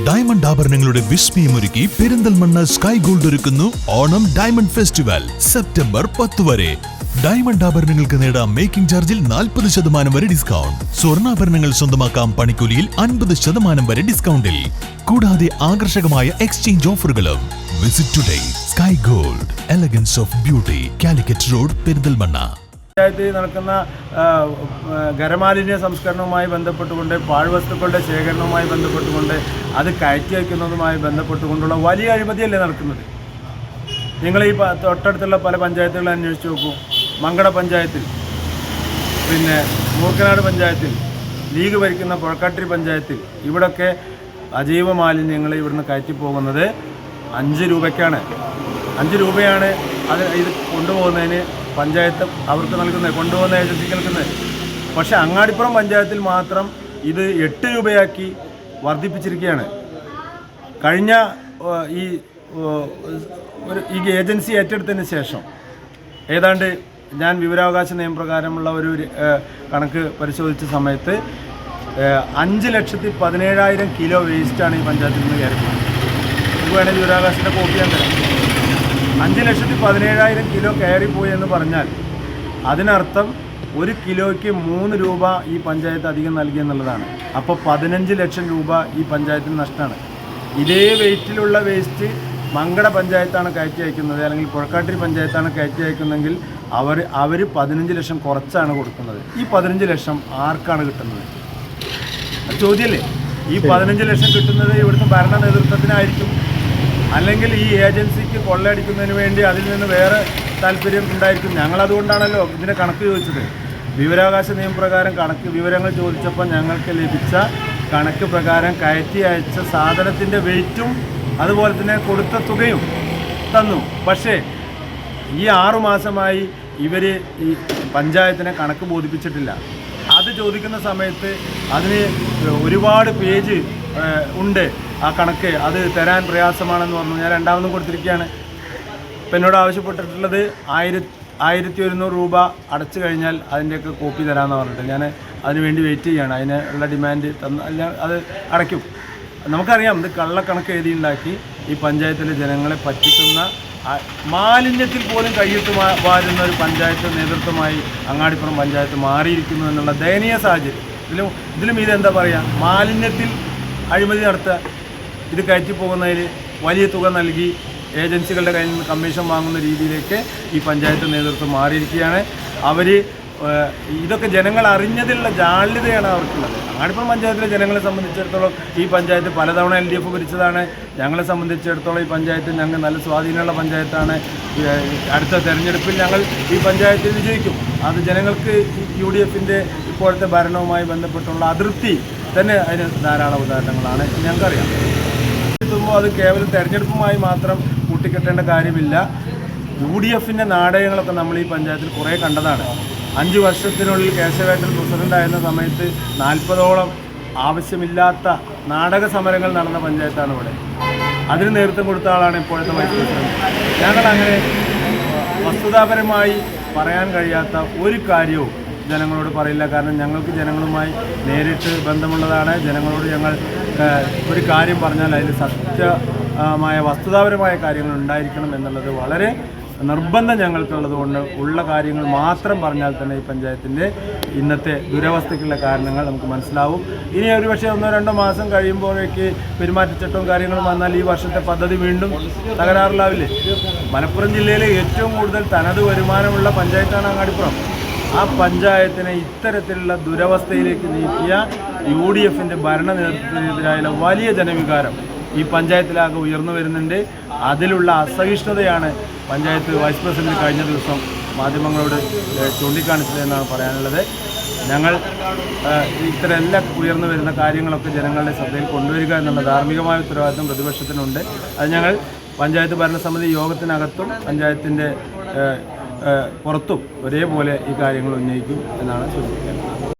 Diamond ആഭരണങ്ങളുടെ വിസ്മയമൊരുക്കി Perinthalmanna sky gold ഒരുക്കുന്നു Onam diamond festival September 10 വരെ. Diamond ആഭരണങ്ങൾക്ക് നേടാം മേക്കിംഗ് ചാർജിൽ 40% വരെ ഡിസ്കൗണ്ട്. സ്വർണ്ണാഭരണങ്ങൾ സ്വന്തമാക്കാം പണിക്കൂലിയിൽ 50% വരെ ഡിസ്കൗണ്ടിൽ. കൂടാതെ ആകർഷകമായ എക്സ്ചേഞ്ച് ഓഫറുകളും. Visit today sky gold, elegance of beauty, Calicut road, Perinthalmanna. പഞ്ചായത്തിൽ നടക്കുന്ന ഖരമാലിന്യ സംസ്കരണവുമായി ബന്ധപ്പെട്ടുകൊണ്ട്, പാഴ്വസ്തുക്കളുടെ ശേഖരണവുമായി ബന്ധപ്പെട്ടുകൊണ്ട്, അത് കയറ്റി വയ്ക്കുന്നതുമായി ബന്ധപ്പെട്ടുകൊണ്ടുള്ള വലിയ അഴിമതിയല്ലേ നടക്കുന്നത്? നിങ്ങൾ ഈ തൊട്ടടുത്തുള്ള പല പഞ്ചായത്തുകളും അന്വേഷിച്ച് നോക്കൂ. മങ്കട പഞ്ചായത്തിൽ, പിന്നെ മൂർക്കനാട് പഞ്ചായത്തിൽ, ലീഗ് ഭരിക്കുന്ന പുഴക്കാട്ടിരി പഞ്ചായത്തിൽ, ഇവിടൊക്കെ അജൈവ മാലിന്യങ്ങൾ ഇവിടുന്ന് കയറ്റി പോകുന്നത് 5 രൂപയ്ക്കാണ്. 5 രൂപയാണ് ഇത് കൊണ്ടുപോകുന്നതിന് പഞ്ചായത്ത് അവർക്ക് നൽകുന്നത്, കൊണ്ടുപോകുന്ന ഏജൻസിക്ക് നൽകുന്നത്. പക്ഷേ അങ്ങാടിപ്പുറം പഞ്ചായത്തിൽ മാത്രം ഇത് 8 രൂപയാക്കി വർദ്ധിപ്പിച്ചിരിക്കുകയാണ്. കഴിഞ്ഞ ഈ ഏജൻസി ഏറ്റെടുത്തതിന് ശേഷം ഏതാണ്ട് ഞാൻ വിവരാവകാശ നിയമപ്രകാരമുള്ള ഒരു കണക്ക് പരിശോധിച്ച സമയത്ത് 5,17,000 കിലോ വേസ്റ്റാണ് ഈ പഞ്ചായത്തിൽ നിന്ന് കയറിപ്പോയത്. നമുക്ക് വേണമെങ്കിൽ വിവരാവകാശത്തിൻ്റെ കോപ്പി ഞാൻ തരാം. 5,17,000 കിലോ കയറിപ്പോയി എന്ന് പറഞ്ഞാൽ അതിനർത്ഥം 1 കിലോയ്ക്ക് 3 രൂപ ഈ പഞ്ചായത്ത് അധികം നൽകി എന്നുള്ളതാണ്. അപ്പോൾ 15 ലക്ഷം രൂപ ഈ പഞ്ചായത്തിന് നഷ്ടമാണ്. ഇതേ വെയിറ്റിലുള്ള വേസ്റ്റ് മങ്കട പഞ്ചായത്താണ് കയറ്റി അയക്കുന്നത്, അല്ലെങ്കിൽ പുഴക്കാട്ടിരി പഞ്ചായത്താണ് കയറ്റി അയക്കുന്നതെങ്കിൽ അവർ 15 ലക്ഷം കുറച്ചാണ് കൊടുക്കുന്നത്. ഈ 15 ലക്ഷം ആർക്കാണ് കിട്ടുന്നത്? ചോദ്യമല്ലേ? ഈ 15 ലക്ഷം കിട്ടുന്നത് ഇവിടുത്തെ ഭരണ നേതൃത്വത്തിനായിരിക്കും, അല്ലെങ്കിൽ ഈ ഏജൻസിക്ക് കൊള്ളയടിക്കുന്നതിന് വേണ്ടി അതിൽ നിന്ന് വേറെ താല്പര്യം ഉണ്ടായിരിക്കും. ഞങ്ങളതുകൊണ്ടാണല്ലോ ഇതിൻ്റെ കണക്ക് ചോദിച്ചത്. വിവരാവകാശ നിയമപ്രകാരം വിവരങ്ങൾ ചോദിച്ചപ്പോൾ ഞങ്ങൾക്ക് ലഭിച്ച കണക്ക് പ്രകാരം കയറ്റി അയച്ച സാധനത്തിൻ്റെ വെയിറ്റും അതുപോലെ തന്നെ കൊടുത്ത തുകയും തന്നു. പക്ഷേ ഈ 6 മാസമായി ഇവർ ഈ പഞ്ചായത്തിനെ കണക്ക് ബോധിപ്പിച്ചിട്ടില്ല. അത് ചോദിക്കുന്ന സമയത്ത് അതിന് ഒരുപാട് പേജ് ഉണ്ട്. ആ കണക്ക് അത് തരാൻ പ്രയാസമാണെന്ന് പറഞ്ഞു. ഞാൻ രണ്ടാമതും കൊടുത്തിരിക്കുകയാണ്. ഇപ്പം എന്നോട് ആവശ്യപ്പെട്ടിട്ടുള്ളത് 1,100 രൂപ അടച്ചു കഴിഞ്ഞാൽ അതിൻ്റെയൊക്കെ കോപ്പി തരാമെന്ന് പറഞ്ഞിട്ട് ഞാൻ അതിനുവേണ്ടി വെയിറ്റ് ചെയ്യുകയാണ്. അതിനുള്ള ഡിമാൻഡ് അത് അടയ്ക്കും. നമുക്കറിയാം ഇത് കള്ളക്കണക്ക് എഴുതിയുണ്ടാക്കി ഈ പഞ്ചായത്തിലെ ജനങ്ങളെ പറ്റിക്കുന്ന, മാലിന്യത്തിൽ പോലും കൈയിട്ട് വാരുന്ന ഒരു പഞ്ചായത്ത് നേതൃത്വമായി അങ്ങാടിപ്പുറം പഞ്ചായത്ത് മാറിയിരിക്കുന്നു എന്നുള്ള ദയനീയ സാഹചര്യം. ഇതിലും ഇതെന്താ പറയുക? മാലിന്യത്തിൽ അഴിമതി നടത്തുക, ഇത് കയറ്റി പോകുന്നതിൽ വലിയ തുക നൽകി ഏജൻസികളുടെ കയ്യിൽ നിന്ന് കമ്മീഷൻ വാങ്ങുന്ന രീതിയിലേക്ക് ഈ പഞ്ചായത്ത് നേതൃത്വം മാറിയിരിക്കുകയാണ്. ഇതൊക്കെ ജനങ്ങൾ അറിഞ്ഞതിലുള്ള ജാള്യതയാണ് അവർക്കുള്ളത്. അങ്ങാടിപ്പുറം പഞ്ചായത്തിലെ ജനങ്ങളെ സംബന്ധിച്ചിടത്തോളം ഈ പഞ്ചായത്ത് പലതവണ LDF ഭരിച്ചതാണ്. ഞങ്ങളെ സംബന്ധിച്ചിടത്തോളം ഈ പഞ്ചായത്ത് ഞങ്ങൾ നല്ല സ്വാധീനമുള്ള പഞ്ചായത്താണ്. അടുത്ത തെരഞ്ഞെടുപ്പിൽ ഞങ്ങൾ ഈ പഞ്ചായത്തിൽ വിജയിക്കും. അത് ജനങ്ങൾക്ക് UDFൻ്റെ ഇപ്പോഴത്തെ ഭരണവുമായി ബന്ധപ്പെട്ടുള്ള അതൃപ്തി തന്നെ അതിന് ധാരാളം ഉദാഹരണങ്ങളാണ് ഞങ്ങൾക്കറിയാം. എത്തുമ്പോൾ അത് കേവലം തെരഞ്ഞെടുപ്പുമായി മാത്രം കൂട്ടിക്കെട്ടേണ്ട കാര്യമില്ല. UDFൻ്റെ നാടകങ്ങളൊക്കെ നമ്മൾ ഈ പഞ്ചായത്തിൽ കുറേ കണ്ടതാണ്. 5 വർഷത്തിനുള്ളിൽ കേശവേട്ടൻ പ്രസിഡൻ്റായിരുന്ന സമയത്ത് 40ഓളം ആവശ്യമില്ലാത്ത നാടക സമരങ്ങൾ നടന്ന പഞ്ചായത്താണ് ഇവിടെ. അതിന് നേതൃത്വം കൊടുത്ത ആളാണ് ഇപ്പോഴത്തെ വൈസ് പ്രസിഡന്റ്. ഞങ്ങളങ്ങനെ വസ്തുതാപരമായി പറയാൻ കഴിയാത്ത ഒരു കാര്യവും ജനങ്ങളോട് പറയില്ല. കാരണം ഞങ്ങൾക്ക് ജനങ്ങളുമായി നേരിട്ട് ബന്ധമുള്ളതാണ്. ജനങ്ങളോട് ഞങ്ങൾ ഒരു കാര്യം പറഞ്ഞാൽ അതിൽ സത്യമായ വസ്തുതാപരമായ കാര്യങ്ങൾ ഉണ്ടായിരിക്കണം എന്നുള്ളത് വളരെ നിർബന്ധം ഞങ്ങൾക്കുള്ളത് കൊണ്ട് ഉള്ള കാര്യങ്ങൾ മാത്രം പറഞ്ഞാൽ തന്നെ ഈ പഞ്ചായത്തിൻ്റെ ഇന്നത്തെ ദുരവസ്ഥയ്ക്കുള്ള കാരണങ്ങൾ നമുക്ക് മനസ്സിലാവും. ഇനി ഒരുപക്ഷെ 1-2 മാസം കഴിയുമ്പോഴേക്ക് പെരുമാറ്റച്ചട്ടവും കാര്യങ്ങളും വന്നാൽ ഈ വർഷത്തെ പദ്ധതി വീണ്ടും തകരാറിലാവില്ലേ? മലപ്പുറം ജില്ലയിലെ ഏറ്റവും കൂടുതൽ തനത് വരുമാനമുള്ള പഞ്ചായത്താണ് അങ്ങാടിപ്പുറം. ആ പഞ്ചായത്തിനെ ഇത്തരത്തിലുള്ള ദുരവസ്ഥയിലേക്ക് നീക്കിയ UDFൻ്റെ ഭരണ നേതൃത്വത്തിനെതിരായുള്ള വലിയ ജനവികാരം ഈ പഞ്ചായത്തിലാകെ ഉയർന്നു വരുന്നുണ്ട്. അതിലുള്ള അസഹിഷ്ണുതയാണ് പഞ്ചായത്ത് വൈസ് പ്രസിഡന്റ് കഴിഞ്ഞ ദിവസം മാധ്യമങ്ങളോട് ചൂണ്ടിക്കാണിച്ചതെന്നാണ് പറയാനുള്ളത്. ഞങ്ങൾ ഇത്തരം എല്ലാം ഉയർന്നു വരുന്ന കാര്യങ്ങളൊക്കെ ജനങ്ങളുടെ ശ്രദ്ധയിൽ കൊണ്ടുവരിക എന്നുള്ള ധാർമ്മികമായ ഉത്തരവാദിത്വം പ്രതിപക്ഷത്തിനുണ്ട്. അത് ഞങ്ങൾ പഞ്ചായത്ത് ഭരണസമിതി യോഗത്തിനകത്തും പഞ്ചായത്തിൻ്റെ പുറത്തും ഒരേപോലെ ഈ കാര്യങ്ങൾ ഉന്നയിക്കും എന്നാണ് സൂചിപ്പിക്കുന്നത്.